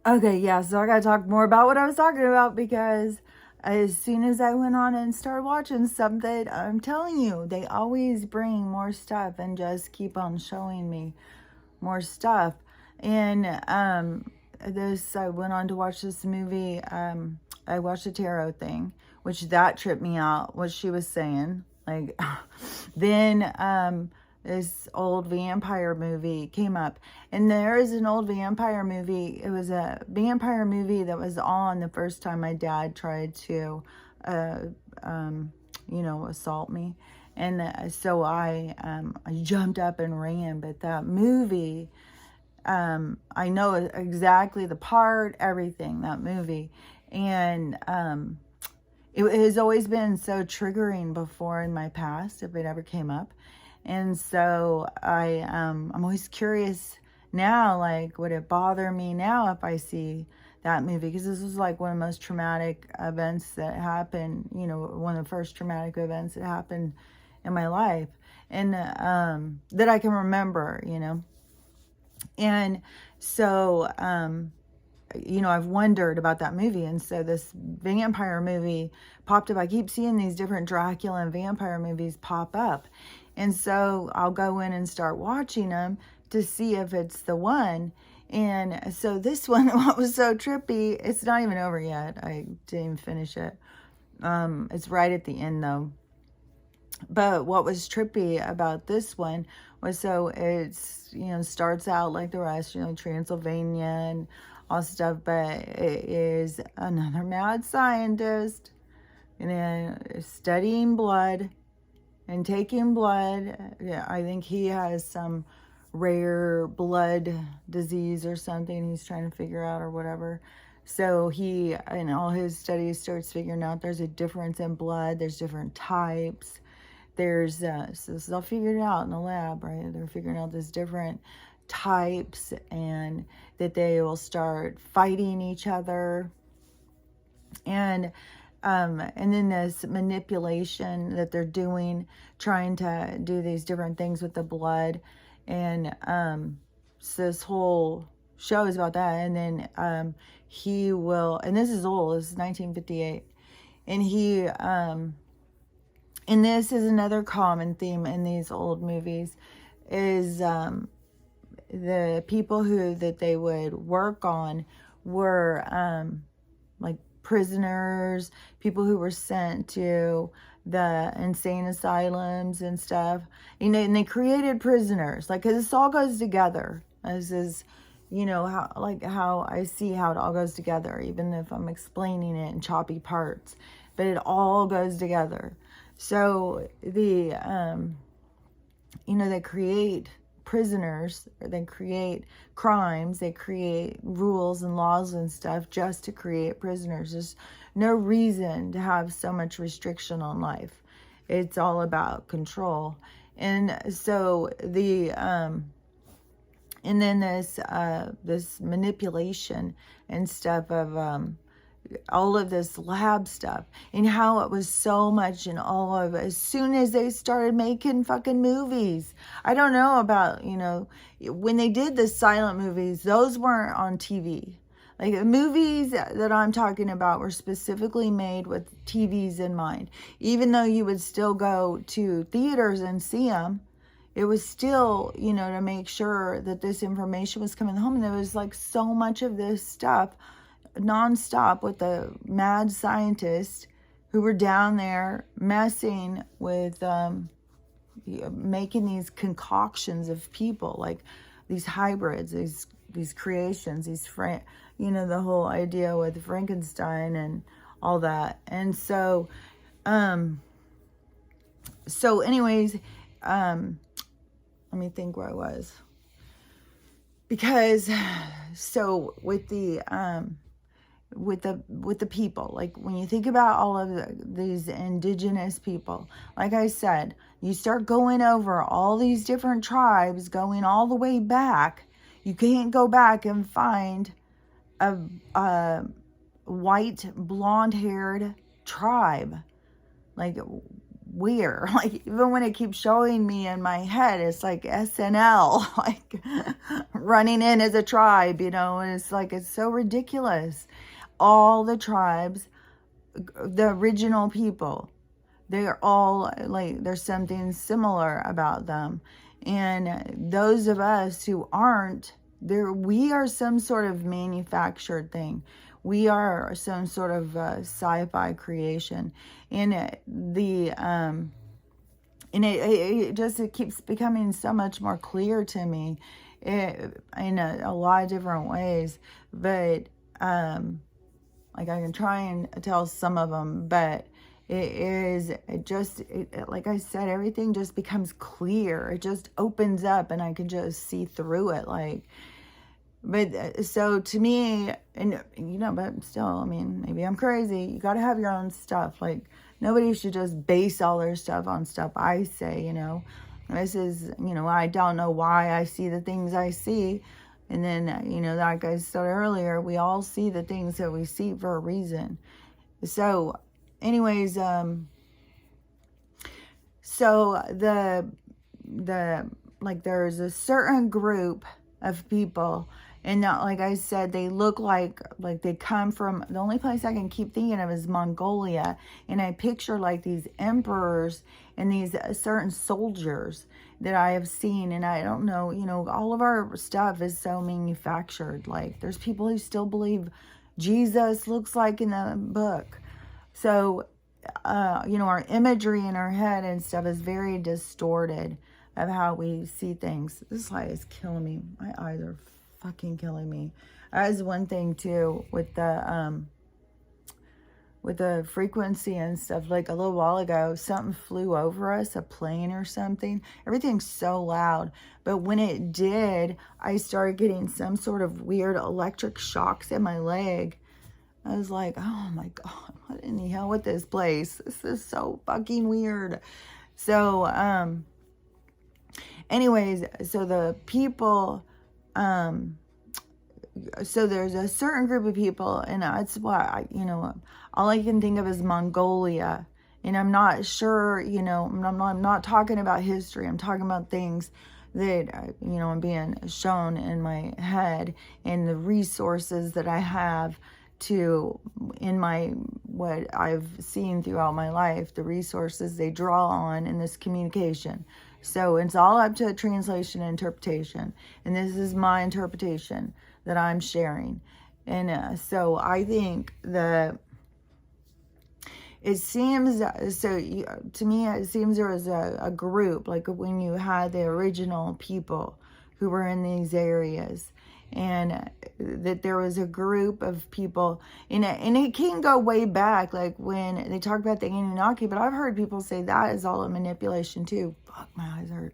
Okay, yeah, so I gotta talk more about what I was talking about because as soon as I went on and started watching something, I'm telling you, they always bring more stuff and just keep on showing me more stuff. And this, I went on to watch this movie. I watched the tarot thing, which that tripped me out, what she was saying. Like, then this old vampire movie came up. And there is an old vampire movie. It was a vampire movie that was on the first time my dad tried to, uh, um, assault me. And so I jumped up and ran. But that movie, I know exactly the part, everything, that movie. And it has always been so triggering before in my past if it ever came up. And so I'm always curious now, like, would it bother me now if I see that movie? Because this was like one of the most traumatic events that happened, one of the first traumatic events that happened in my life, and that I can remember. And so, I've wondered about that movie. And so this vampire movie popped up. I keep seeing these different Dracula and vampire movies pop up. And so I'll go in and start watching them to see if it's the one. And so this one, what was so trippy, it's not even over yet. I didn't even finish it. It's right at the end though. But what was trippy about this one was, so it's, starts out like the rest, Transylvania and all stuff, but it is another mad scientist, studying blood and taking blood. Yeah, I think he has some rare blood disease or something he's trying to figure out or whatever. So he, in all his studies, starts figuring out there's a difference in blood. There's different types. There's so this is all figured out in the lab, right? They're figuring out these different types, and that they will start fighting each other. And then this manipulation that they're doing, trying to do these different things with the blood. And so this whole show is about that. And then he will, and this is old, this is 1958. And and this is another common theme in these old movies, is the people that they would work on were like prisoners, people who were sent to the insane asylums and stuff. And they created prisoners, like, because this all goes together. This is, how I see how it all goes together, even if I'm explaining it in choppy parts, but it all goes together. So they create prisoners, or they create crimes, they create rules and laws and stuff just to create prisoners. There's no reason to have so much restriction on life. It's all about control. And so and then this manipulation and stuff of all of this lab stuff, and how it was so much in all of it as soon as they started making fucking movies. I don't know about, when they did the silent movies, those weren't on TV. Like, the movies that I'm talking about were specifically made with TVs in mind. Even though you would still go to theaters and see them, it was still, to make sure that this information was coming home. And there was like so much of this stuff nonstop with the mad scientists who were down there messing with making these concoctions of people, like these hybrids, these creations, the whole idea with Frankenstein and all that. And so anyways, let me think where I was. Because so with the people, like, when you think about all of these indigenous people, like I said, you start going over all these different tribes, going all the way back. You can't go back and find a white blonde haired tribe. Like, weird. Like, even when it keeps showing me in my head, it's like SNL, like running in as a tribe, and it's like, it's so ridiculous. All the tribes, the original people, they are all like, there's something similar about them. And those of us who aren't there, we are some sort of manufactured thing. We are some sort of sci-fi creation. And it keeps becoming so much more clear to me in a lot of different ways. But like, I can try and tell some of them, but like I said, everything just becomes clear. It just opens up and I can just see through it. Like, but so to me, and but still, I mean, maybe I'm crazy. You got to have your own stuff. Like, nobody should just base all their stuff on stuff I say, This is, I don't know why I see the things I see. And then, like I said earlier, we all see the things that we see for a reason. So, anyways, so like, there's a certain group of people, and like I said, they look like they come from, the only place I can keep thinking of is Mongolia, and I picture like these emperors and these certain soldiers that I have seen. And I don't know, all of our stuff is so manufactured. Like, there's people who still believe Jesus looks like in the book. So, our imagery in our head and stuff is very distorted of how we see things. This light is killing me. My eyes are fucking killing me. That is one thing too with the frequency and stuff. Like, a little while ago, something flew over us, a plane or something. Everything's so loud. But when it did, I started getting some sort of weird electric shocks in my leg. I was like, oh my God, what in the hell with this place? This is so fucking weird. So, anyways, so the people, so there's a certain group of people, and that's why all I can think of is Mongolia. And I'm not sure, I'm not talking about history. I'm talking about things that, I'm being shown in my head, and the resources that I have what I've seen throughout my life, the resources they draw on in this communication. So it's all up to translation and interpretation. And this is my interpretation that I'm sharing. And so I think that it seems, to me, it seems there was a group, like when you had the original people who were in these areas, and that there was a group of people, and it can go way back, like when they talk about the Anunnaki, but I've heard people say that is all a manipulation too. Fuck, my eyes hurt.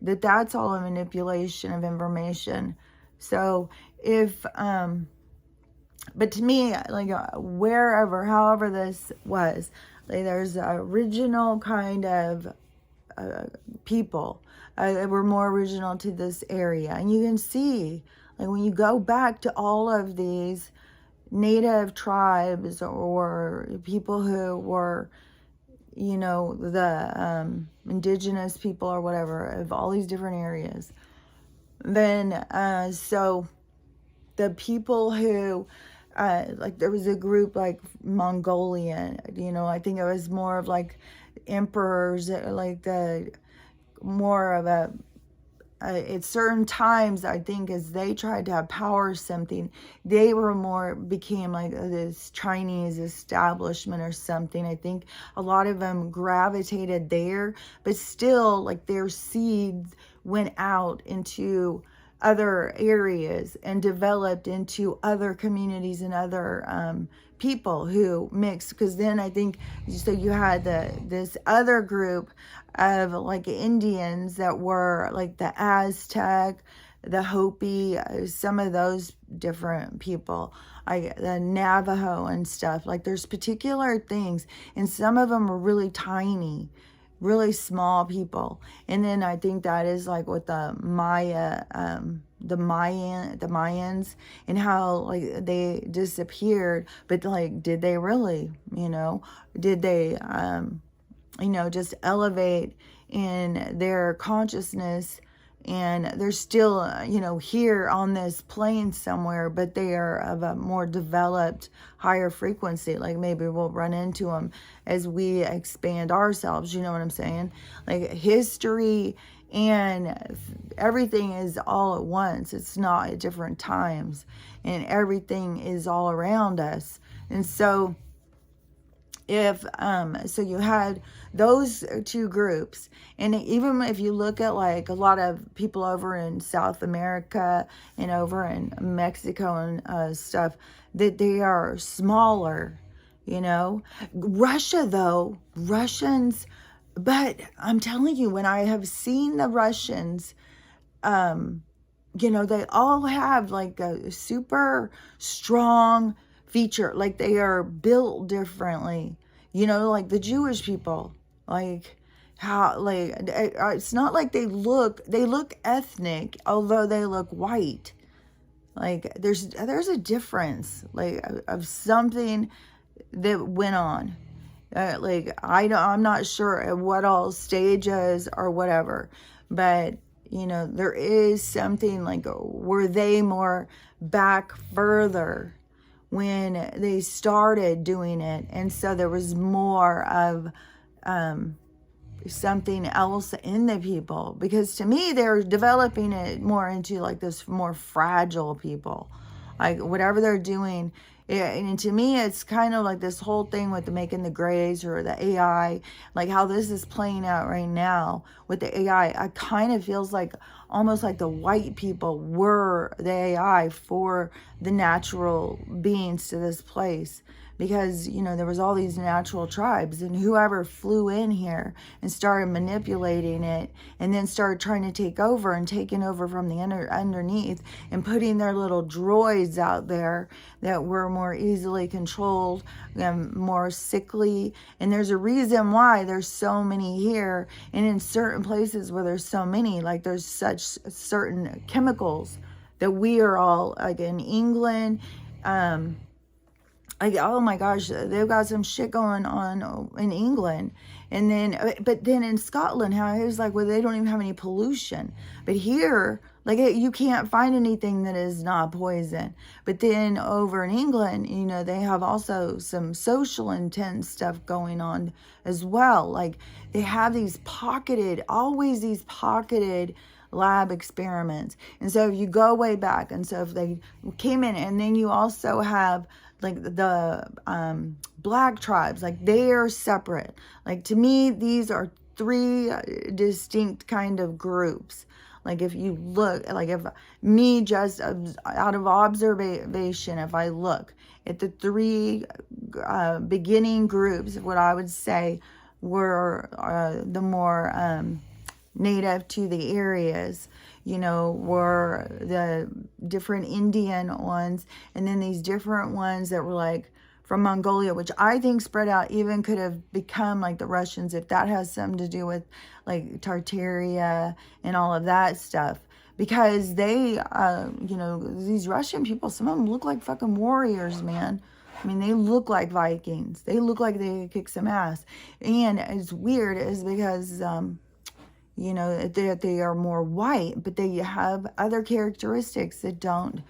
That's all a manipulation of information. So if, but to me, like, however this was, like, there's original kind of people that were more original to this area. And you can see, like, when you go back to all of these native tribes or people who were, the indigenous people or whatever, of all these different areas, then so the people who like, there was a group like Mongolian, I think it was more of like emperors, like the more of at certain times, I think, as they tried to have power or something, they became like this Chinese establishment or something. I think a lot of them gravitated there, but still, like, their seeds went out into other areas and developed into other communities and other people who mixed. Because then I think, so you had this other group of like Indians that were like the Aztec, the Hopi, some of those different people, the Navajo and stuff. Like, there's particular things, and some of them were really tiny, really small people. And then I think that is like what the Maya the Mayans, and how like they disappeared, but like, did they really, did they, just elevate in their consciousness, and they're still, here on this plane somewhere, but they are of a more developed, higher frequency. Like maybe we'll run into them as we expand ourselves, you know what I'm saying? Like history and everything is all at once. It's not at different times, and everything is all around us. And so so you had those two groups, and even if you look at like a lot of people over in South America and over in Mexico and stuff, that they are smaller, Russia, though, Russians, but I'm telling you, when I have seen the Russians, they all have like a super strong feature, like they are built differently, like the Jewish people, like how, like, it's not like they look ethnic, although they look white. Like there's a difference, like of something that went on. Like I'm not sure at what all stages or whatever, but there is something like, were they more back further when they started doing it, and so there was more of something else in the people, because to me they're developing it more into like this more fragile people, like whatever they're doing. And to me, it's kind of like this whole thing with making the grays or the AI, like how this is playing out right now with the AI. I kind of feels like almost like the white people were the AI for the natural beings to this place. Because, there was all these natural tribes, and whoever flew in here and started manipulating it, and then started trying to take over and taking over from the underneath, and putting their little droids out there that were more easily controlled, more sickly. And there's a reason why there's so many here, and in certain places where there's so many, like there's such certain chemicals that we are all, like in England, like, oh my gosh, they've got some shit going on in England. And then, but then in Scotland, how it was like, well, they don't even have any pollution. But here, like, you can't find anything that is not poison. But then over in England, they have also some social intense stuff going on as well. Like, they have always these pocketed lab experiments. And so if you go way back, and so if they came in, and then you also have like the black tribes, like they are separate. Like to me, these are three distinct kind of groups. Like if you look, like if me just out of observation, if I look at the three beginning groups, what I would say were the more native to the areas, were the different Indian ones, and then these different ones that were like from Mongolia, which I think spread out, even could have become like the Russians, if that has something to do with like Tartaria and all of that stuff. Because they, these Russian people, some of them look like fucking warriors, man. I mean, they look like Vikings. They look like they could kick some ass. And it's weird is because, they are more white, but they have other characteristics that don't,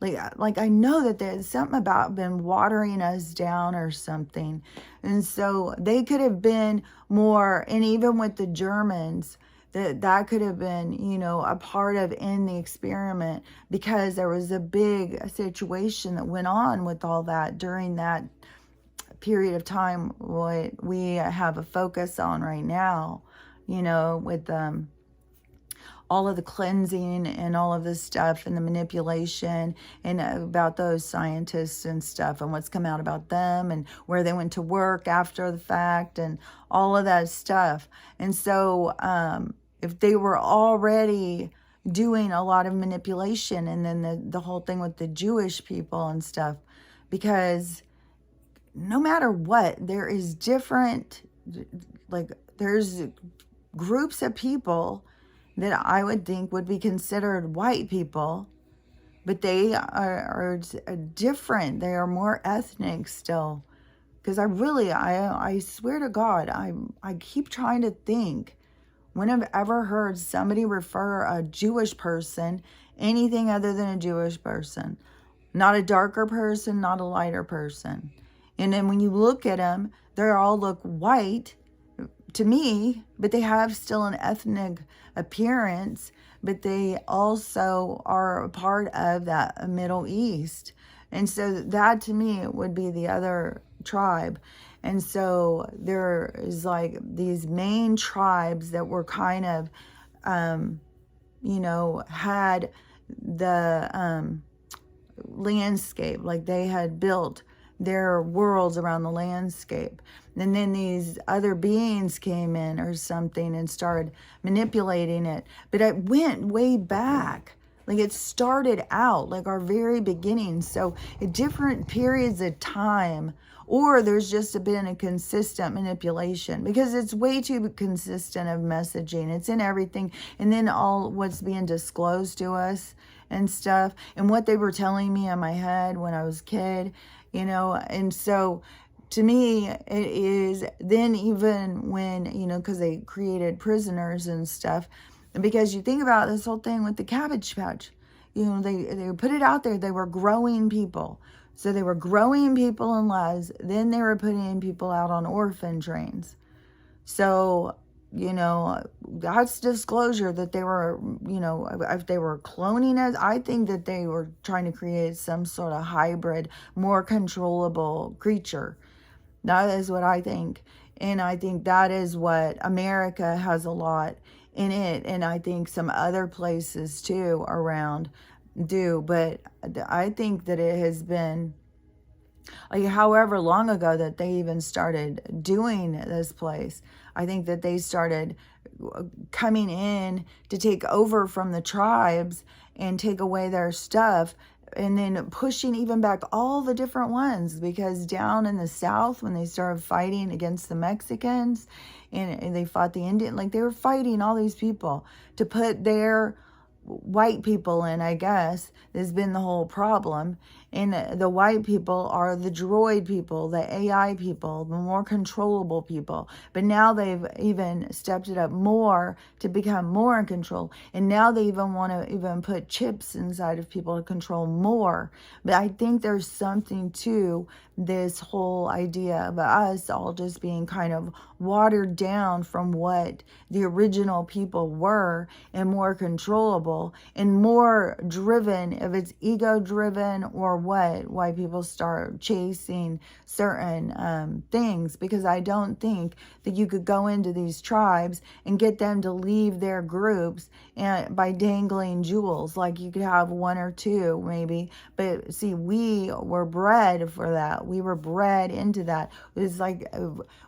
like I know that there's something about them watering us down or something. And so they could have been more, and even with the Germans, that could have been, a part of in the experiment, because there was a big situation that went on with all that during that period of time, what we have a focus on right now, with all of the cleansing and all of this stuff and the manipulation, and about those scientists and stuff and what's come out about them and where they went to work after the fact and all of that stuff. And so if they were already doing a lot of manipulation, and then the whole thing with the Jewish people and stuff, because no matter what, there is different, like there's groups of people that I would think would be considered white people, but they are different. They are more ethnic still. Because I swear to God, I keep trying to think when I've ever heard somebody refer a Jewish person anything other than a Jewish person. Not a darker person, not a lighter person. And then when you look at them, they all look white to me, but they have still an ethnic appearance, but they also are a part of that Middle East. And so that to me would be the other tribe. And so there is like these main tribes that were kind of, had the landscape, like they had built their worlds around the landscape. And then these other beings came in or something and started manipulating it. But it went way back. Like it started out like our very beginning. So at different periods of time, or there's just been a consistent manipulation, because it's way too consistent of messaging. It's in everything. And then all what's being disclosed to us and stuff, and what they were telling me in my head when I was a kid, and so to me it is then, even when, because they created prisoners and stuff, and because you think about this whole thing with the Cabbage Patch, they put it out there, they were growing people. So they were growing people in lives, then they were putting people out on orphan trains. So that's disclosure that they were, if they were cloning us, I think that they were trying to create some sort of hybrid, more controllable creature. That is what I think. And I think that is what America has a lot in it. And I think some other places too around do. But I think that it has been like however long ago that they even started doing this place. I think that they started coming in to take over from the tribes and take away their stuff, and then pushing even back all the different ones, because down in the South, when they started fighting against the Mexicans and they fought the Indian, like they were fighting all these people to put their white people in, I guess, has been the whole problem. And the white people are the droid people, the AI people, the more controllable people. But now they've even stepped it up more to become more in control. And now they even want to even put chips inside of people to control more. But I think there's something to this whole idea of us all just being kind of watered down from what the original people were, and more controllable and more driven, if it's ego driven or what, why people start chasing certain things. Because I don't think that you could go into these tribes and get them to leave their groups and by dangling jewels. Like you could have one or two maybe, but see, we were bred for that. We were bred into that. It's like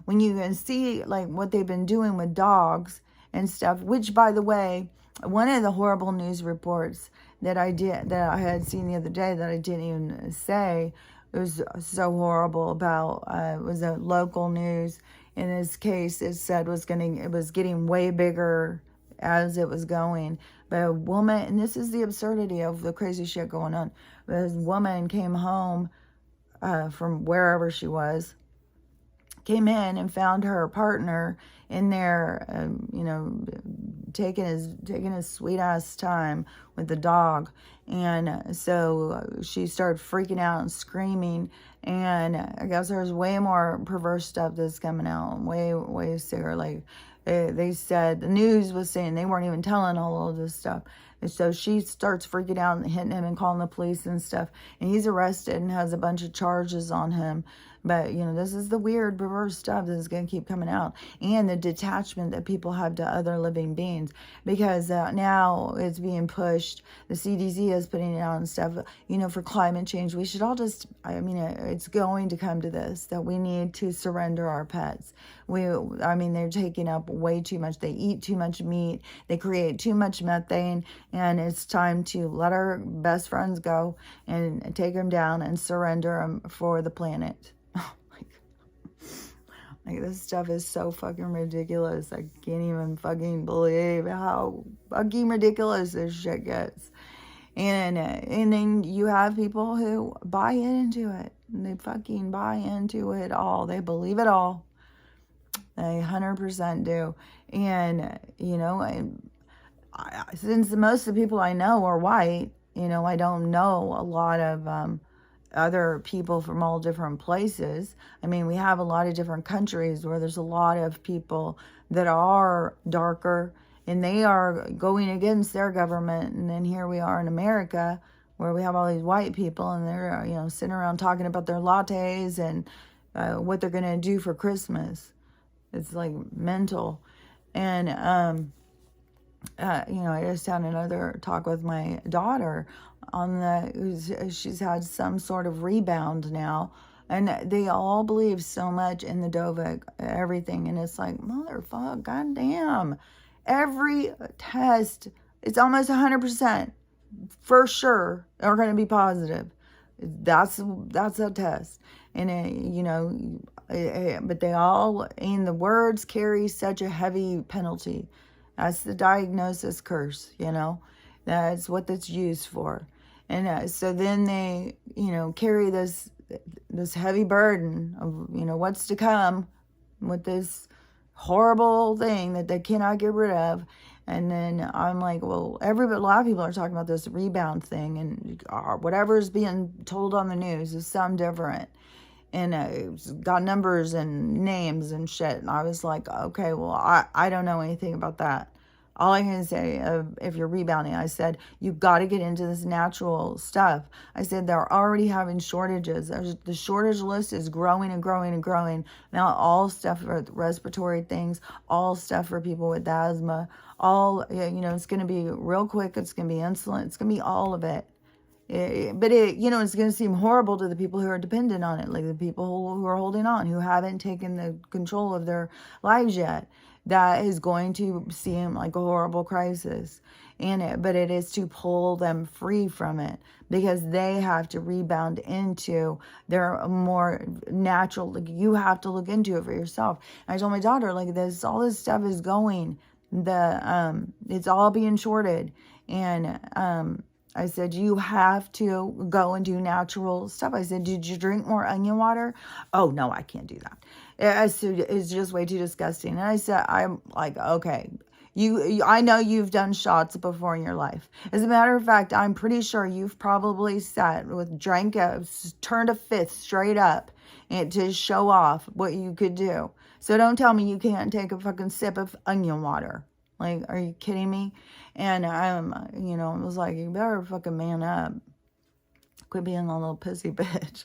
when you can see like what they've been doing with dogs and stuff, which by the way, one of the horrible news reports that I had seen the other day that I didn't even say, it was so horrible about, it was a local news. In this case, it said it was getting way bigger as it was going. But a woman, and this is the absurdity of the crazy shit going on. This woman came home from wherever she was, came in and found her partner in there, taking his sweet ass time with the dog. And so she started freaking out and screaming. And I guess there's way more perverse stuff that's coming out, way sicker. Like they said, the news was saying they weren't even telling all of this stuff. And so she starts freaking out and hitting him and calling the police and stuff. And he's arrested and has a bunch of charges on him. But, this is the weird, perverse stuff that is going to keep coming out. And the detachment that people have to other living beings. Because now it's being pushed. The CDC is putting it out and stuff, for climate change. We should all just, it's going to come to this, that we need to surrender our pets. They're taking up way too much. They eat too much meat. They create too much methane. And it's time to let our best friends go and take them down and surrender them for the planet. Like, this stuff is so fucking ridiculous. I can't even fucking believe how fucking ridiculous this shit gets. And then you have people who buy into it. They fucking buy into it all. They believe it all. They 100% do. And, since most of the people I know are white, I don't know a lot of other people from all different places. I mean, we have a lot of different countries where there's a lot of people that are darker and they are going against their government. And then here we are in America where we have all these white people and they're, sitting around talking about their lattes and what they're going to do for Christmas. It's like mental. And, I just had another talk with my daughter she's had some sort of rebound now. And they all believe so much in the Dovec, everything. And it's like, motherfucker, goddamn. Every test, it's almost 100% for sure are going to be positive. That's a test. And, but they all, and the words carry such a heavy penalty. That's the diagnosis curse, That's what that's used for. And so then they, carry this heavy burden of, what's to come with this horrible thing that they cannot get rid of. And then I'm like, well, a lot of people are talking about this rebound thing, and whatever's being told on the news is some different. And it's got numbers and names and shit. And I was like, okay, well, I don't know anything about that. All I can say, if you're rebounding, I said, you got to get into this natural stuff. I said, they're already having shortages. The shortage list is growing and growing and growing. Now, all stuff for respiratory things, all stuff for people with asthma, it's going to be real quick. It's going to be insulin. It's going to be all of it. But it's going to seem horrible to the people who are dependent on it, like the people who are holding on, who haven't taken the control of their lives yet. That is going to seem like a horrible crisis. But it is to pull them free from it, because they have to rebound into their more natural, like, you have to look into it for yourself. And I told my daughter, like, all this stuff is going, it's all being shorted. And, I said, you have to go and do natural stuff. I said, did you drink more onion water? Oh, no, I can't do that. It's just way too disgusting. And I said, I'm like, okay, I know you've done shots before in your life. As a matter of fact, I'm pretty sure you've probably turned a fifth straight up and to show off what you could do. So don't tell me you can't take a fucking sip of onion water. Like, are you kidding me? And I was like, you better fucking man up. Quit being a little pissy bitch.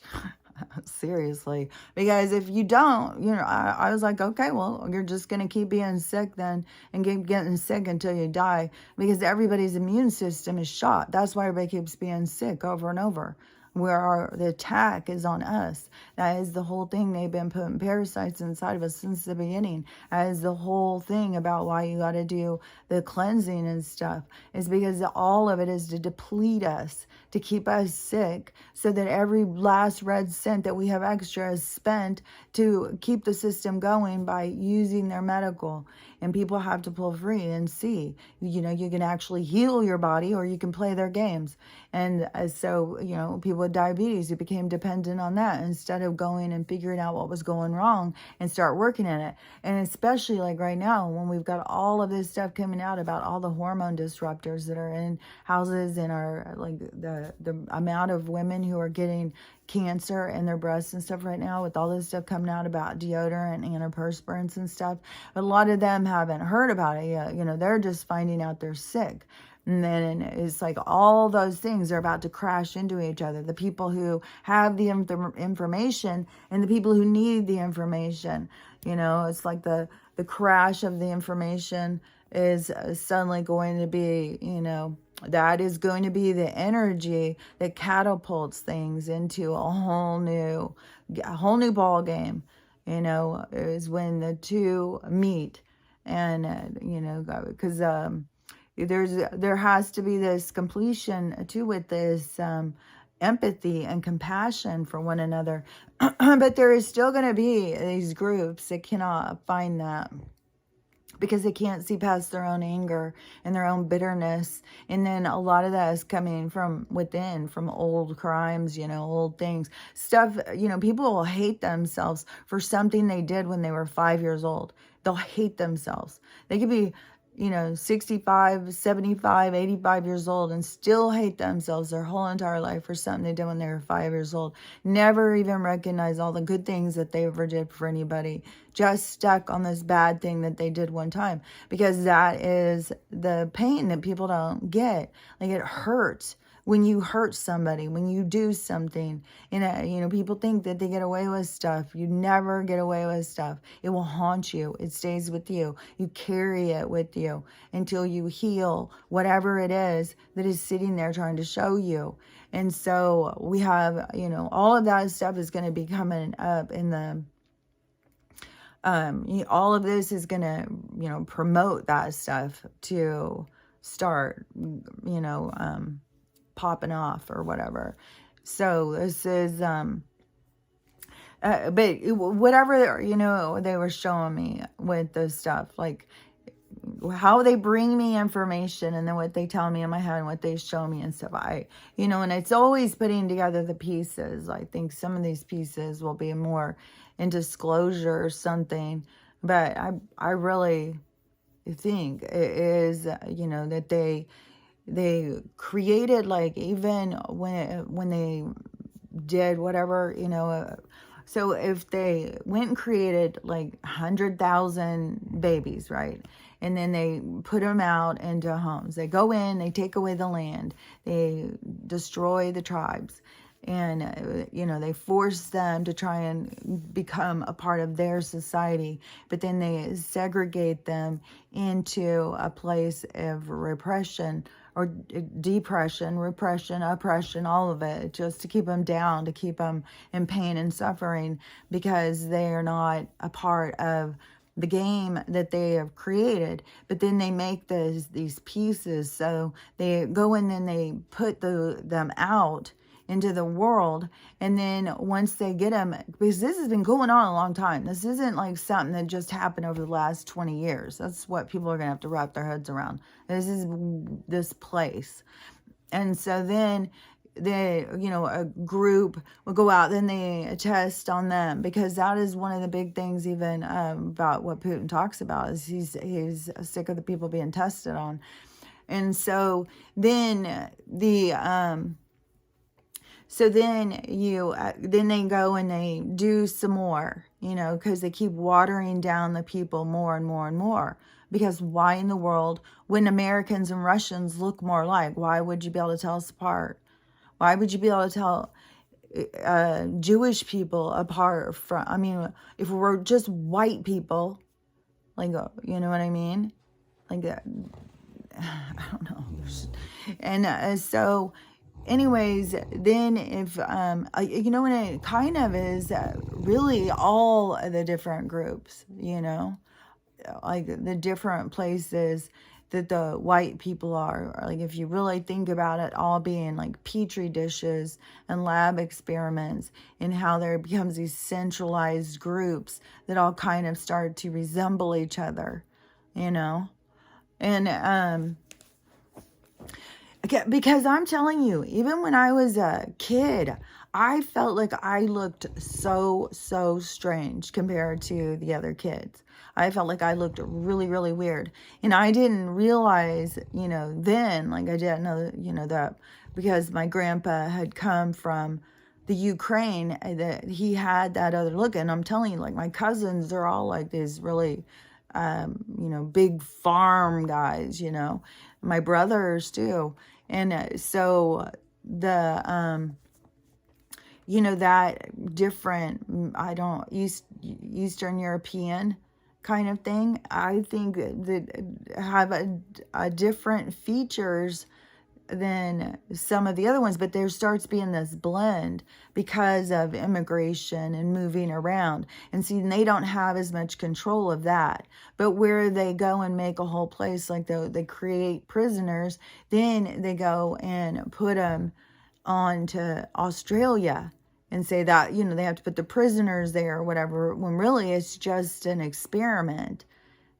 Seriously. Because if you don't, I was like, okay, well, you're just going to keep being sick then and keep getting sick until you die, because everybody's immune system is shot. That's why everybody keeps being sick over and over. Where the attack is on us. That is the whole thing. They've been putting parasites inside of us since the beginning. That is the whole thing about why you got to do the cleansing and stuff. Is because all of it is to deplete us, to keep us sick, so that every last red cent that we have extra is spent to keep the system going by using their medical. And people have to pull free and see, you can actually heal your body, or you can play their games. And so, people with diabetes who became dependent on that instead of going and figuring out what was going wrong and start working in it. And especially like right now, when we've got all of this stuff coming out about all the hormone disruptors that are in houses, and are like the amount of women who are getting cancer in their breasts and stuff right now, with all this stuff coming out about deodorant and antiperspirants and stuff. But a lot of them haven't heard about it yet. They're just finding out they're sick. And then it's like all those things are about to crash into each other. The people who have the information and the people who need the information. It's like the crash of the information is suddenly going to be, that is going to be the energy that catapults things into a whole new ball game. Is when the two meet. And, because there has to be this completion too with this empathy and compassion for one another. But there is still going to be these groups that cannot find that, because they can't see past their own anger and their own bitterness. And then a lot of that is coming from within, from old crimes, old things, stuff. People will hate themselves for something they did when they were 5 years old. They'll hate themselves. They could be 65, 75, 85 years old and still hate themselves their whole entire life for something they did when they were 5 years old. Never even recognize all the good things that they ever did for anybody. Just stuck on this bad thing that they did one time, because that is the pain that people don't get. Like, it hurts when you hurt somebody, when you do something. People think that they get away with stuff. You never get away with stuff. It will haunt you. It stays with you. You carry it with you until you heal whatever it is that is sitting there trying to show you. And so we have, all of that stuff is going to be coming up in the all of this is going to, promote that stuff to start, popping off or whatever. So this is, but whatever, they were showing me with this stuff, like how they bring me information and then what they tell me in my head and what they show me and stuff. And it's always putting together the pieces. I think some of these pieces will be more in disclosure or something, but I really think it is, that they created, like, even when they did whatever, so if they went and created like 100,000 babies, right? And then they put them out into homes. They go in, they take away the land, they destroy the tribes, and they force them to try and become a part of their society, but then they segregate them into a place of repression or depression, repression, oppression, all of it, just to keep them down, to keep them in pain and suffering, because they are not a part of the game that they have created. But then they make these pieces, so they go in and they put them out into the world, and then once they get them, because this has been going on a long time, this isn't like something that just happened over the last 20 years. That's what people are gonna have to wrap their heads around. This is this place. And so then a group will go out, then they test on them, because that is one of the big things even about what Putin talks about, is he's sick of the people being tested on. And so then then they go and they do some more, because they keep watering down the people more and more and more. Because why in the world, when Americans and Russians look more alike, why would you be able to tell us apart? Why would you be able to tell Jewish people apart from, if we're just white people, like, you know what I mean? Like, I don't know. And so anyways, then if, and it kind of is really all the different groups, like the different places that the white people are, like, if you really think about it, all being like petri dishes and lab experiments, and how there becomes these centralized groups that all kind of start to resemble each other, and because I'm telling you, even when I was a kid, I felt like I looked so strange compared to the other kids. I felt like I looked really, really weird. And I didn't realize, then, like, I didn't know, that because my grandpa had come from the Ukraine, that he had that other look. And I'm telling you, like, my cousins, they're all like these really, big farm guys, my brothers too. And so the, that different, Eastern European kind of thing, I think that have a different features than some of the other ones, but there starts being this blend because of immigration and moving around. And see, they don't have as much control of that. But where they go and make a whole place, like they create prisoners, then they go and put them on to Australia and say that, they have to put the prisoners there or whatever, when really it's just an experiment,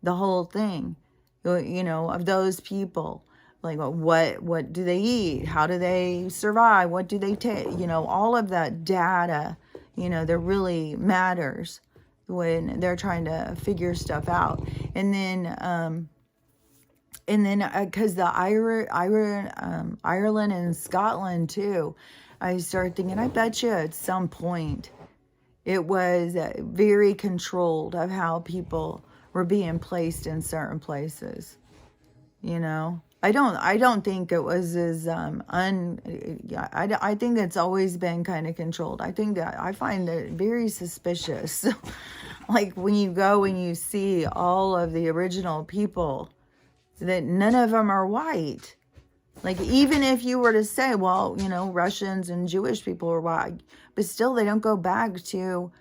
the whole thing, of those people. Like, what do they eat? How do they survive? What do they take? All of that data, that really matters when they're trying to figure stuff out. And then, because the Ireland and Scotland too, I started thinking, I bet you at some point it was very controlled of how people were being placed in certain places. I don't think it was as I think it's always been kind of controlled. I think that I find it very suspicious. Like when you go and you see all of the original people, that none of them are white. Like, even if you were to say, well, Russians and Jewish people are white, but still they don't go back to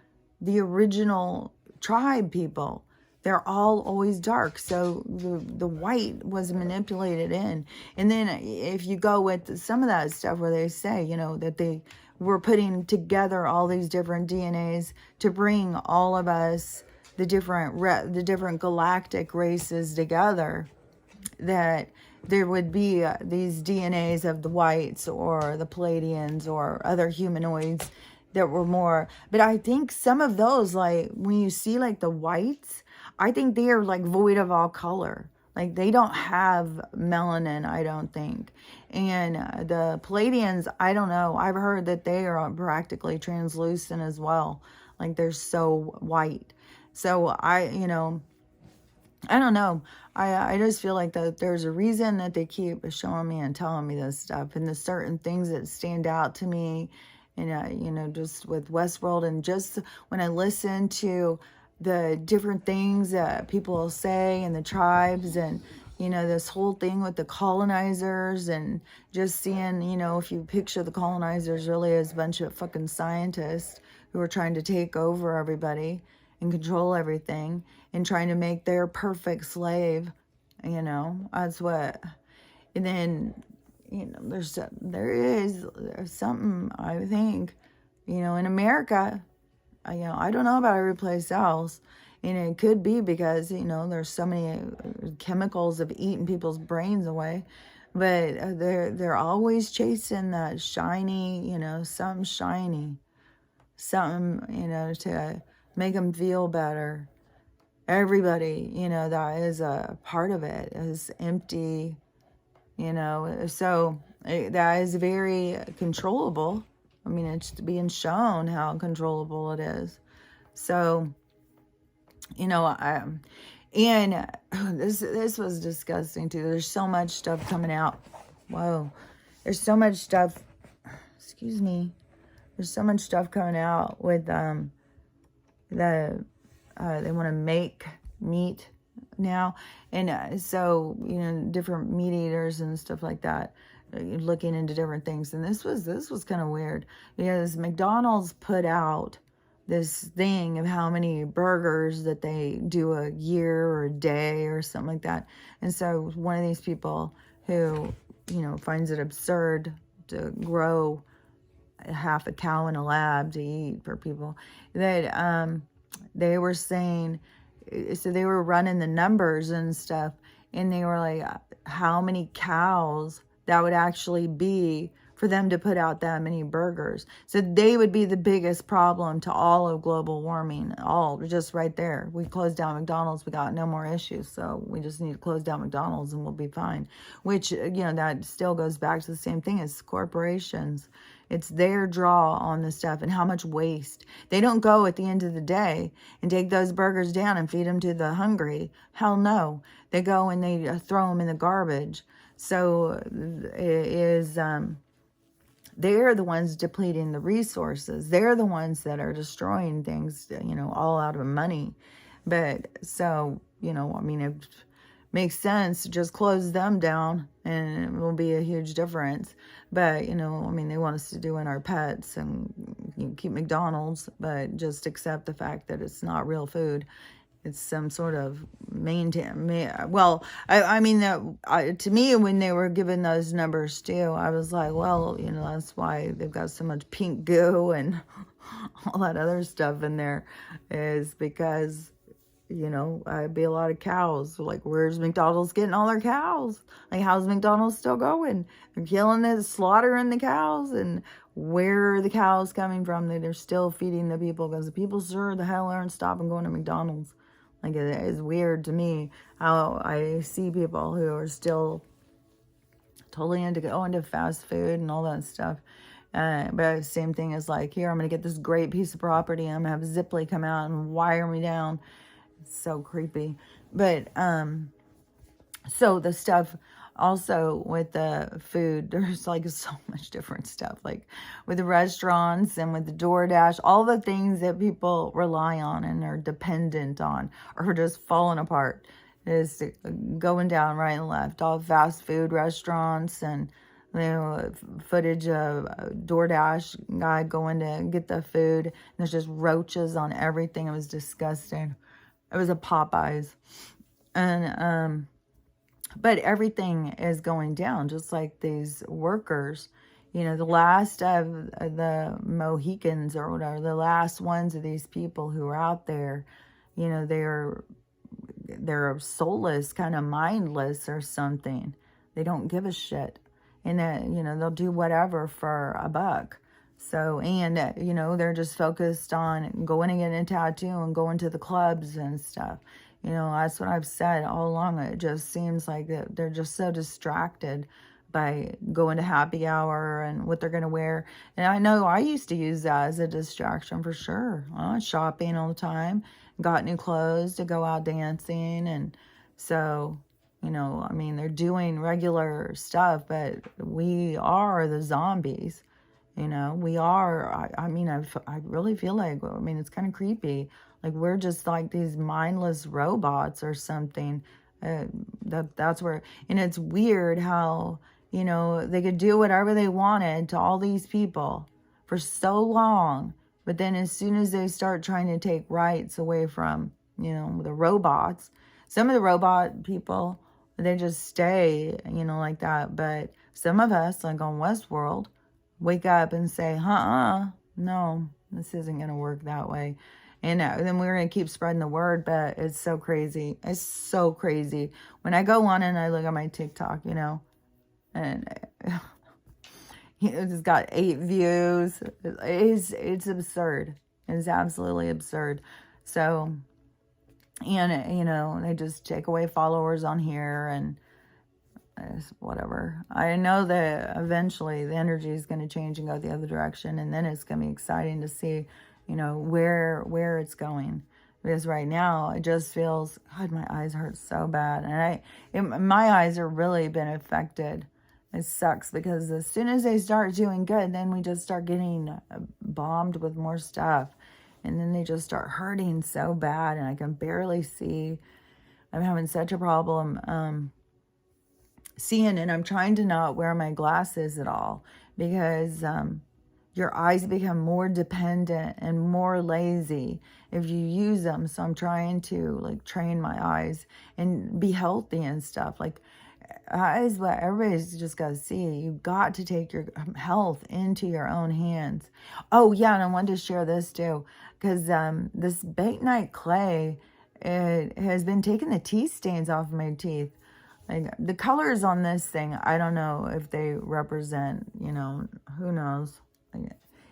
the original tribe people. They're all always dark. So the white was manipulated in. And then if you go with some of that stuff where they say, that they were putting together all these different DNAs to bring all of us, the different galactic races together, that there would be these DNAs of the whites or the Palladians or other humanoids that were more. But I think some of those, like when you see like the whites, I think they are like void of all color. Like they don't have melanin, I don't think. And the Palladians, I don't know. I've heard that they are practically translucent as well. Like they're so white. So I don't know. I just feel like that there's a reason that they keep showing me and telling me this stuff, and the certain things that stand out to me, and just with Westworld, and just when I listen to the different things that people say and the tribes, and this whole thing with the colonizers, and just seeing, if you picture the colonizers really as a bunch of fucking scientists who are trying to take over everybody and control everything and trying to make their perfect slave, that's what. And then, there is something, I think, in America, I don't know about every place else. And it could be because, there's so many chemicals of eating people's brains away. But they're always chasing that shiny, something shiny. Something, to make them feel better. Everybody, that is a part of it is empty, so that is very controllable. I mean, it's being shown how controllable it is. So, and this was disgusting too. There's so much stuff coming out. Whoa. There's so much stuff. Excuse me. There's so much stuff coming out with they want to make meat now, and so different meat eaters and stuff like that, looking into different things. And this was kind of weird because McDonald's put out this thing of how many burgers that they do a year or a day or something like that. And so one of these people who finds it absurd to grow half a cow in a lab to eat for people, that they were saying, so they were running the numbers and stuff, and they were like, how many cows that would actually be for them to put out that many burgers. So they would be the biggest problem to all of global warming, all just right there. We closed down McDonald's, we got no more issues. So we just need to close down McDonald's and we'll be fine. Which, that still goes back to the same thing as corporations. It's their draw on the stuff and how much waste. They don't go at the end of the day and take those burgers down and feed them to the hungry. Hell no. They go and they throw them in the garbage. So it is, they're the ones depleting the resources. They're the ones that are destroying things, all out of money. But so, it makes sense to just close them down and it will be a huge difference. But, they want us to do in our pets and keep McDonald's, but just accept the fact that it's not real food. it's some sort of well, I mean, to me, when they were given those numbers too, I was like, well, that's why they've got so much pink goo and all that other stuff in there, is because, I'd be a lot of cows. Like, where's McDonald's getting all their cows? Like, how's McDonald's still going? They're killing it, slaughtering the cows, and where are the cows coming from that they're still feeding the people? Because the people sure the hell aren't stopping going to McDonald's. Like, it is weird to me how I see people who are still totally into fast food and all that stuff. But same thing as like, here, I'm going to get this great piece of property. I'm going to have Ziply come out and wire me down. It's so creepy. But, so the stuff also with the food, there's like so much different stuff, like with the restaurants and with the DoorDash, all the things that people rely on and are dependent on are just falling apart. Is going down right and left. All fast food restaurants and footage of a DoorDash guy going to get the food. And there's just roaches on everything. It was disgusting. It was a Popeyes. And but everything is going down, just like these workers. The last of the Mohicans or whatever, the last ones of these people who are out there, they're soulless, kind of mindless or something. They don't give a shit. And, they'll do whatever for a buck. So, and, they're just focused on going and getting a tattoo and going to the clubs and stuff. That's what I've said all along. It just seems like that they're just so distracted by going to happy hour and what they're going to wear. And I know I used to use that as a distraction for sure. I was shopping all the time, got new clothes to go out dancing. And so, I mean, they're doing regular stuff, but we are the zombies. We are, I really feel like, it's kind of creepy. Like, we're just like these mindless robots or something. That's where, and it's weird how, they could do whatever they wanted to all these people for so long. But then as soon as they start trying to take rights away from, the robots, some of the robot people, they just stay, like that. But some of us, like on Westworld, wake up and say, no, this isn't going to work that way. And then we're going to keep spreading the word, but it's so crazy. It's so crazy. When I go on and I look at my TikTok, and it's got 8 views. It's absurd. It's absolutely absurd. So, and, they just take away followers on here and whatever. I know that eventually the energy is going to change and go the other direction, and then it's going to be exciting to see, where it's going. Because right now it just feels, God, my eyes hurt so bad, and my eyes are really been affected. It sucks because as soon as they start doing good, then we just start getting bombed with more stuff, and then they just start hurting so bad, and I can barely see. I'm having such a problem seeing, and I'm trying to not wear my glasses at all because your eyes become more dependent and more lazy if you use them. So I'm trying to like train my eyes and be healthy and stuff. Like, eyes, what everybody's just got to see. You've got to take your health into your own hands. Oh yeah, and I wanted to share this too, because this bentonite clay, it has been taking the teeth stains off of my teeth. Like, the colors on this thing, I don't know if they represent, who knows. Like,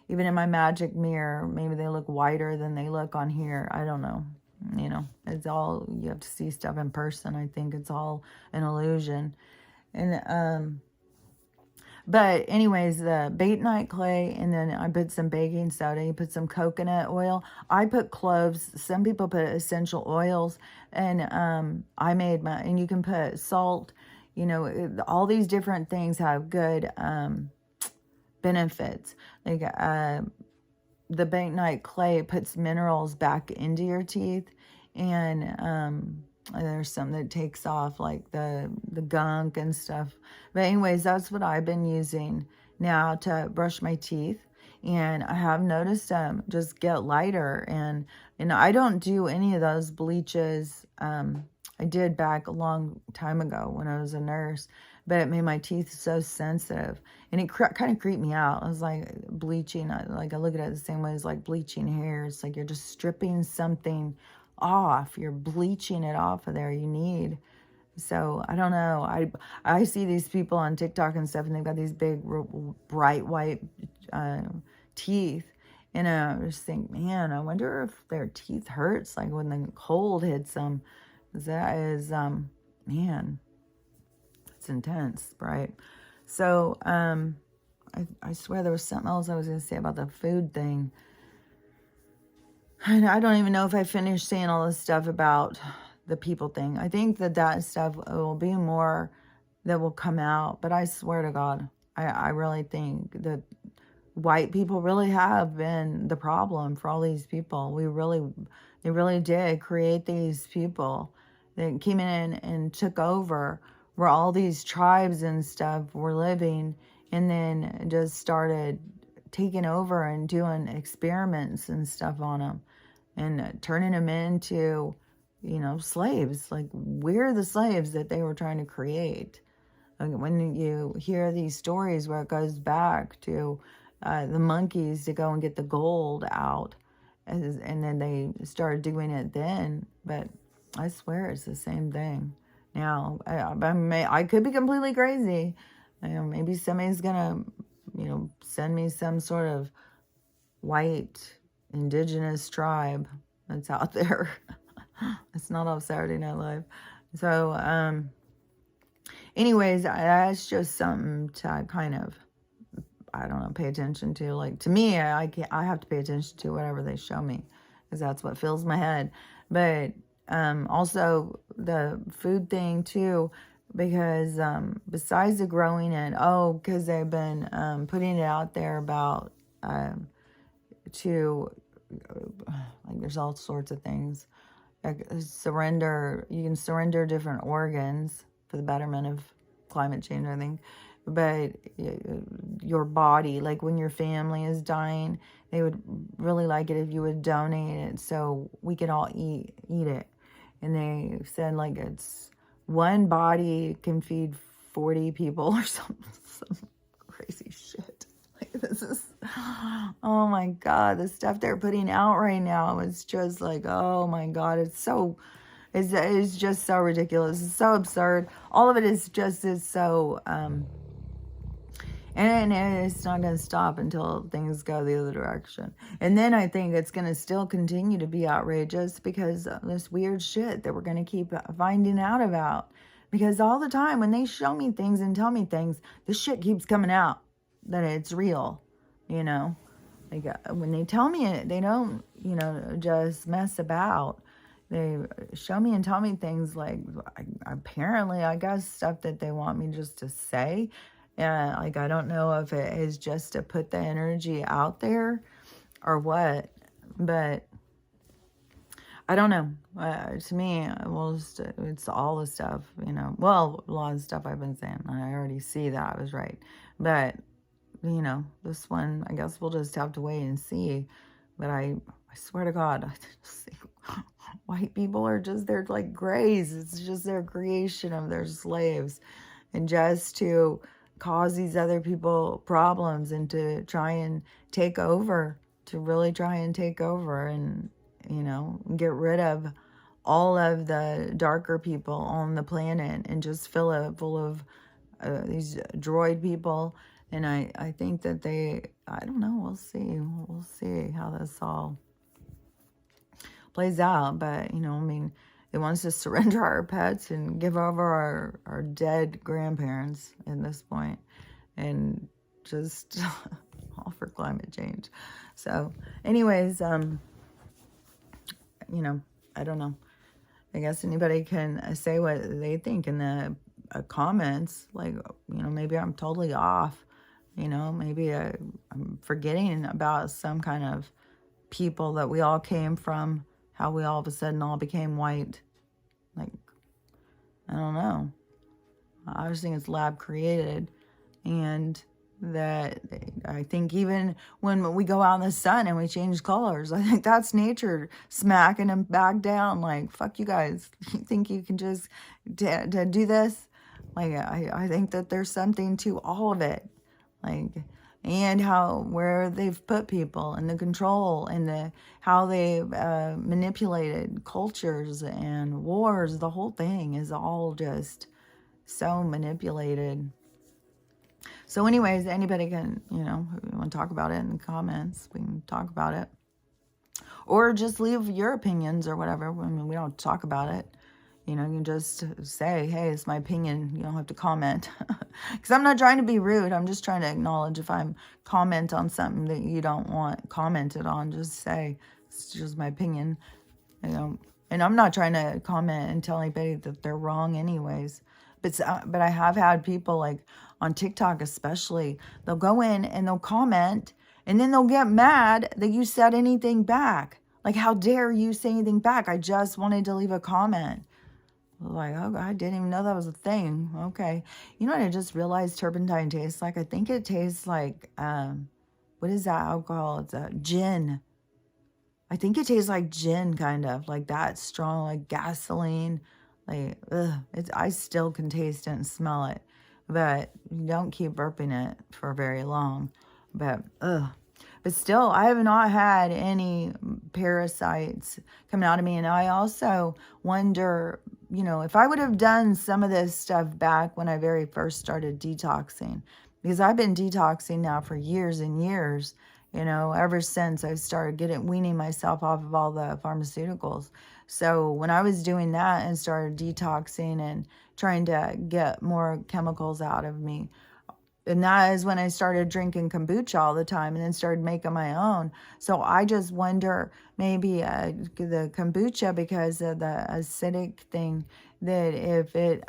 even in my magic mirror, maybe they look whiter than they look on here. I don't know. It's all, you have to see stuff in person. I think it's all an illusion. And, but anyways, the bentonite clay, and then I put some baking soda. You put some coconut oil. I put cloves. Some people put essential oils, and I made my. And you can put salt. All these different things have good benefits. Like the bentonite clay puts minerals back into your teeth, and there's some that takes off like the gunk and stuff. But anyways, that's what I've been using now to brush my teeth. And I have noticed them just get lighter. And I don't do any of those bleaches. I did back a long time ago when I was a nurse, but it made my teeth so sensitive, and it kind of creeped me out. I was like, bleaching, I look at it the same way as like bleaching hair. It's like you're just stripping something off. You're bleaching it off of there. You need. So I don't know. I see these people on TikTok and stuff, and they've got these big, bright white teeth. And I just think, man, I wonder if their teeth hurts like when the cold hits them. That is, man, it's intense, right? So, I swear there was something else I was going to say about the food thing. And I don't even know if I finished saying all this stuff about the people thing. I think that stuff will be more that will come out. But I swear to God, I really think that white people really have been the problem for all these people. They really did create these people that came in and took over where all these tribes and stuff were living, and then just started taking over and doing experiments and stuff on them and turning them into, slaves. Like, we're the slaves that they were trying to create. When you hear these stories where it goes back to the monkeys to go and get the gold out, and then they started doing it then. But I swear it's the same thing. Now, I could be completely crazy. Maybe somebody's gonna, send me some sort of white indigenous tribe that's out there. It's not off Saturday Night Live. So, anyways, that's just something to kind of, I don't know, pay attention to. Like, to me, I have to pay attention to whatever they show me, because that's what fills my head. But also the food thing too, because besides the growing it, because they've been putting it out there about like, there's all sorts of things. Like, you can surrender different organs for the betterment of climate change, I think. But your body, like when your family is dying, they would really like it if you would donate it so we could all eat it. And they said, like, it's one body can feed 40 people or some crazy shit. Like, this is, oh my God, the stuff they're putting out right now is just like, oh my God, it's just so ridiculous. It's so absurd. All of it is so, and it's not going to stop until things go the other direction. And then I think it's going to still continue to be outrageous because of this weird shit that we're going to keep finding out about. Because all the time when they show me things and tell me things, this shit keeps coming out, that it's real, Like, when they tell me it, they don't, just mess about. They show me and tell me things like, apparently, I guess, stuff that they want me just to say. And like, I don't know if it is just to put the energy out there or what, but I don't know. To me, it's all the stuff, well, a lot of stuff I've been saying. I already see that I was right. But, this one, I guess we'll just have to wait and see. But I swear to God, I just think white people are just, they're like grays. It's just their creation of their slaves. And just to cause these other people problems and to try and take over, to really try and take over and, get rid of all of the darker people on the planet and just fill it full of these droid people. And I think that I don't know, we'll see. We'll see how this all plays out. But, it wants to surrender our pets and give over our dead grandparents at this point, and just all for climate change. So anyways, I don't know. I guess anybody can say what they think in the comments. Like, maybe I'm totally off. Maybe I'm forgetting about some kind of people that we all came from, how we all of a sudden all became white. Like, I don't know. I just think it's lab created, and that I think even when we go out in the sun and we change colors, I think that's nature smacking them back down like, fuck you guys. You think you can just to do this? Like, I think that there's something to all of it. Like, and how, where they've put people and the control and the, how they've manipulated cultures and wars. The whole thing is all just so manipulated. So anyways, anybody can, you know, if you want to talk about it in the comments, we can talk about it. Or just leave your opinions or whatever. I mean, we don't talk about it. You know, you can just say, hey, it's my opinion. You don't have to comment. Because I'm not trying to be rude. I'm just trying to acknowledge if I'm comment on something that you don't want commented on. Just say, it's just my opinion. You know, and I'm not trying to comment and tell anybody that they're wrong anyways. But I have had people like on TikTok especially, they'll go in and they'll comment and then they'll get mad that you said anything back. Like, how dare you say anything back? I just wanted to leave a comment. Like, oh, I didn't even know that was a thing. Okay. You know what I just realized turpentine tastes like? I think it tastes like, what is that alcohol? It's a gin. I think it tastes like gin, kind of like that strong, like gasoline. Like, ugh, I still can taste it and smell it, but you don't keep burping it for very long. But, ugh. But still, I have not had any parasites coming out of me. And I also wonder, you know, if I would have done some of this stuff back when I very first started detoxing, because I've been detoxing now for years and years, you know, ever since I started weaning myself off of all the pharmaceuticals. So when I was doing that and started detoxing and trying to get more chemicals out of me, and that is when I started drinking kombucha all the time and then started making my own. So I just wonder, maybe the kombucha, because of the acidic thing, that if it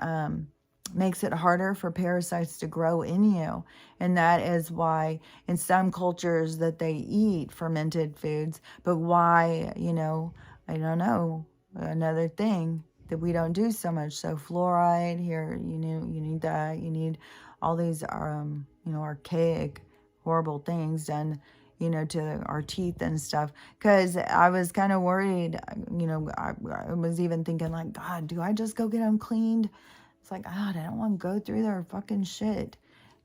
makes it harder for parasites to grow in you. And that is why in some cultures that they eat fermented foods, but why, you know, I don't know, another thing that we don't do so much. So fluoride here, you need that, you need all these you know, archaic, horrible things done, you know, to our teeth and stuff. Because I was kind of worried, you know, I was even thinking like, God, do I just go get them cleaned? It's like, God, I don't want to go through their fucking shit.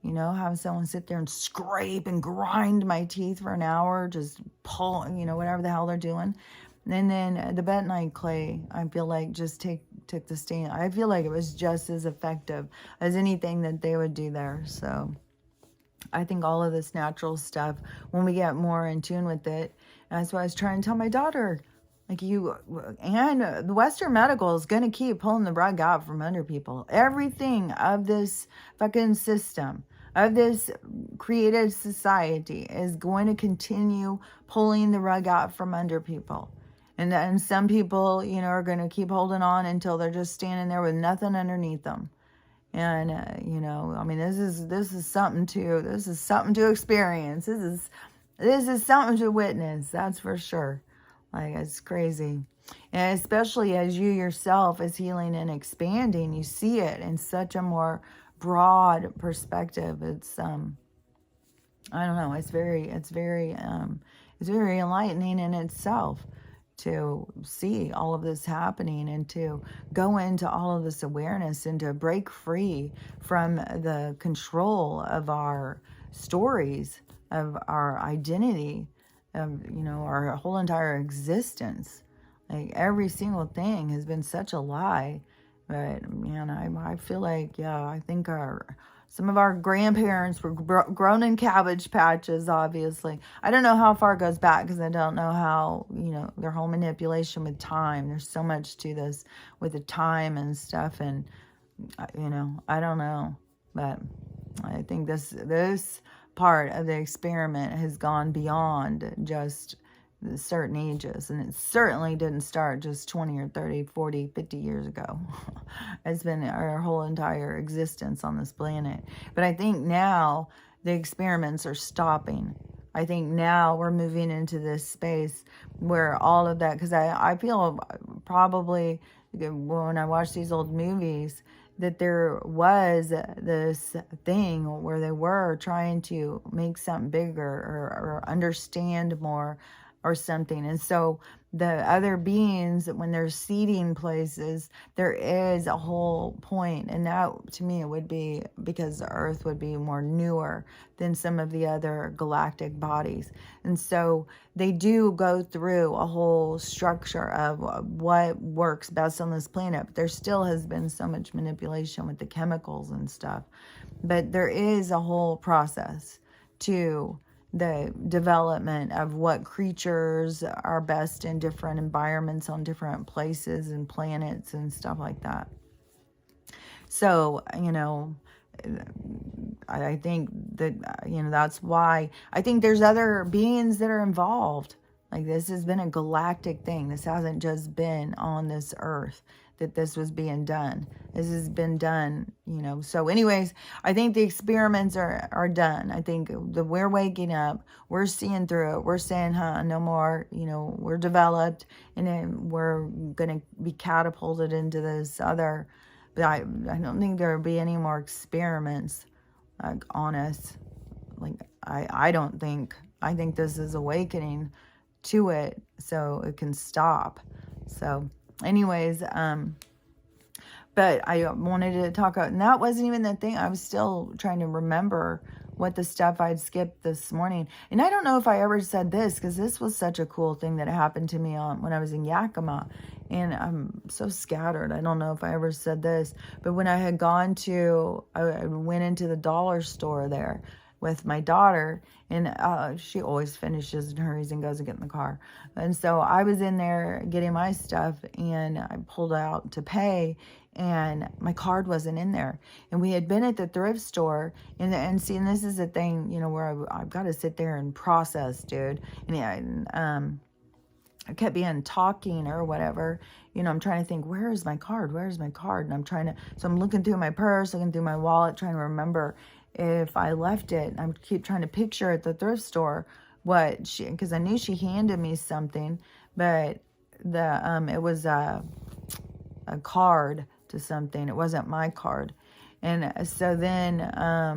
You know, have someone sit there and scrape and grind my teeth for an hour, just pull, you know, whatever the hell they're doing. And then the bentonite clay, I feel like just took the stain. I feel like it was just as effective as anything that they would do there. So I think all of this natural stuff, when we get more in tune with it, that's what I was trying to tell my daughter. Like, and the Western medical is going to keep pulling the rug out from under people. Everything of this fucking system, of this created society, is going to continue pulling the rug out from under people. And then some people, you know, are going to keep holding on until they're just standing there with nothing underneath them. And, you know, I mean, this is something to experience. This is something to witness. That's for sure. Like, it's crazy. And especially as you yourself is healing and expanding, you see it in such a more broad perspective. It's, I don't know. It's very enlightening in itself to see all of this happening and to go into all of this awareness and to break free from the control of our stories, of our identity, of, you know, our whole entire existence. Like, every single thing has been such a lie. But, man, I feel like, yeah, I think some of our grandparents were grown in cabbage patches, obviously. I don't know how far it goes back, because I don't know how, you know, their whole manipulation with time. There's so much to this with the time and stuff. And, you know, I don't know. But I think this part of the experiment has gone beyond just certain ages, and it certainly didn't start just 20 or 30, 40, 50 years ago. It's been our whole entire existence on this planet. But I think now the experiments are stopping. I think now we're moving into this space where all of that, because I feel probably when I watch these old movies that there was this thing where they were trying to make something bigger or understand more or something. And so the other beings, when they're seeding places, there is a whole point. And that, to me, it would be because the Earth would be more newer than some of the other galactic bodies. And so they do go through a whole structure of what works best on this planet. But there still has been so much manipulation with the chemicals and stuff. But there is a whole process to the development of what creatures are best in different environments on different places and planets and stuff like that. So, I think that, that's why I think there's other beings that are involved. Like, this has been a galactic thing. This hasn't just been on this earth that this was being done. This has been done, So anyways, I think the experiments are done. I think we're waking up. We're seeing through it. We're saying, no more, we're developed. And then we're going to be catapulted into this other. But I don't think there will be any more experiments on us. Like, I don't think. I think this is awakening to it so it can stop. So anyways, but I wanted to talk about, and that wasn't even the thing. I was still trying to remember what the stuff I'd skipped this morning. And I don't know if I ever said this, because this was such a cool thing that happened to me when I was in Yakima. And I'm so scattered. I don't know if I ever said this, but when I had gone I went into the dollar store there with my daughter, and she always finishes and hurries and goes to get in the car. And so I was in there getting my stuff, and I pulled out to pay, and my card wasn't in there. And we had been at the thrift store, and see, and this is the thing, where I've got to sit there and process, dude. And I kept being talking or whatever, I'm trying to think, where is my card? Where is my card? And so I'm looking through my purse, looking through my wallet, trying to remember if I left it. I keep trying to picture at the thrift store because I knew she handed me something, but it was a card to something. It wasn't my card. And so then, I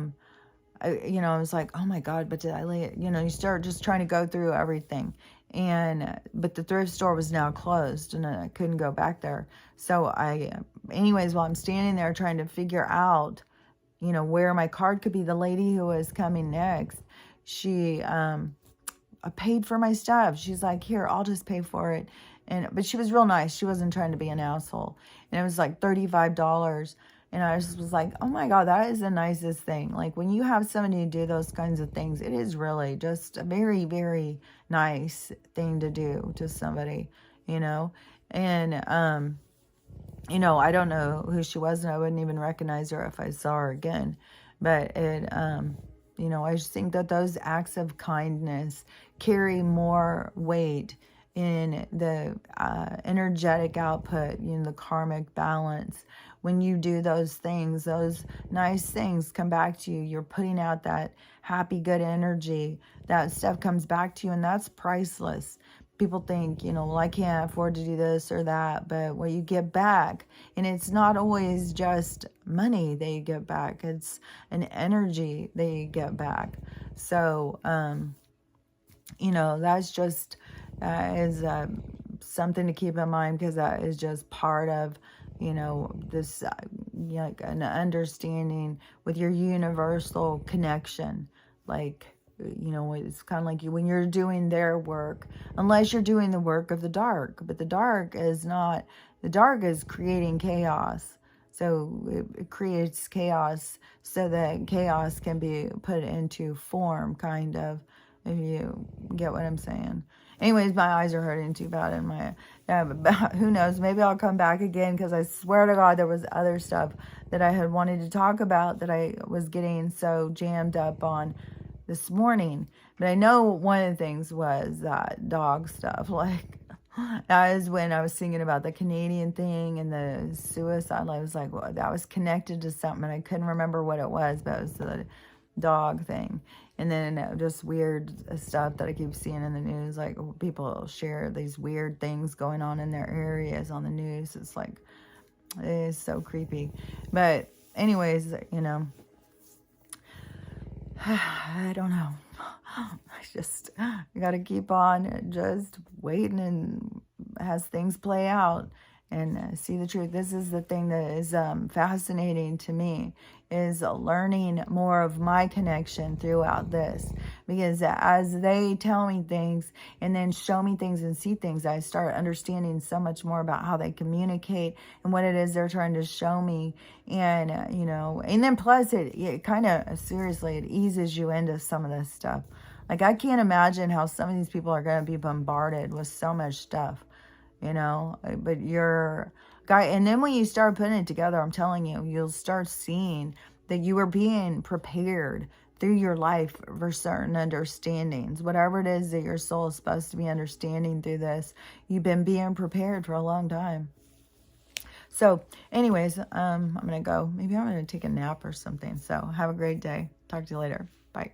was like, oh my God, but did I lay it? You start just trying to go through everything. But the thrift store was now closed, and I couldn't go back there. So anyways, while I'm standing there trying to figure out, where my card could be, the lady who was coming next, she paid for my stuff. She's like, here, I'll just pay for it. But she was real nice. She wasn't trying to be an asshole. And it was like $35. And I just was like, oh my God, that is the nicest thing. Like, when you have somebody do those kinds of things, it is really just a very, very nice thing to do to somebody, And, I don't know who she was, and I wouldn't even recognize her if I saw her again. But I just think that those acts of kindness carry more weight in the energetic output, the karmic balance. When you do those things, those nice things come back to you. You're putting out that happy, good energy. That stuff comes back to you, and that's priceless. People think, well, I can't afford to do this or that, but what you get back, and it's not always just money they get back. It's an energy they get back. So, that's just is something to keep in mind, because that is just part of, this like an understanding with your universal connection. Like, it's kind of like when you're doing their work, unless you're doing the work of the dark. But the dark is creating chaos. So it creates chaos so that chaos can be put into form, kind of, if you get what I'm saying. Anyways, my eyes are hurting too bad, and who knows, maybe I'll come back again, because I swear to God there was other stuff that I had wanted to talk about that I was getting so jammed up on this morning. But I know one of the things was that dog stuff. Like, that is when I was thinking about the Canadian thing and the suicide. I was like, well, that was connected to something, and I couldn't remember what it was, but it was the dog thing. And then just weird stuff that I keep seeing in the news, like people share these weird things going on in their areas on the news. It's like, It is so creepy. But anyways, you know, I don't know. I just got to keep on just waiting and as things play out and see the truth. This is the thing that is fascinating to me, is learning more of my connection throughout this. Because as they tell me things and then show me things and see things, I start understanding so much more about how they communicate and what it is they're trying to show me. And, you know, and then plus it kind of, seriously, it eases you into some of this stuff. Like, I can't imagine how some of these people are going to be bombarded with so much stuff, you know, but you're guy. And then when you start putting it together, I'm telling you, you'll start seeing that you are being prepared through your life for certain understandings. Whatever it is that your soul is supposed to be understanding through this, you've been being prepared for a long time. So anyways, I'm going to go. Maybe I'm going to take a nap or something. So have a great day. Talk to you later. Bye.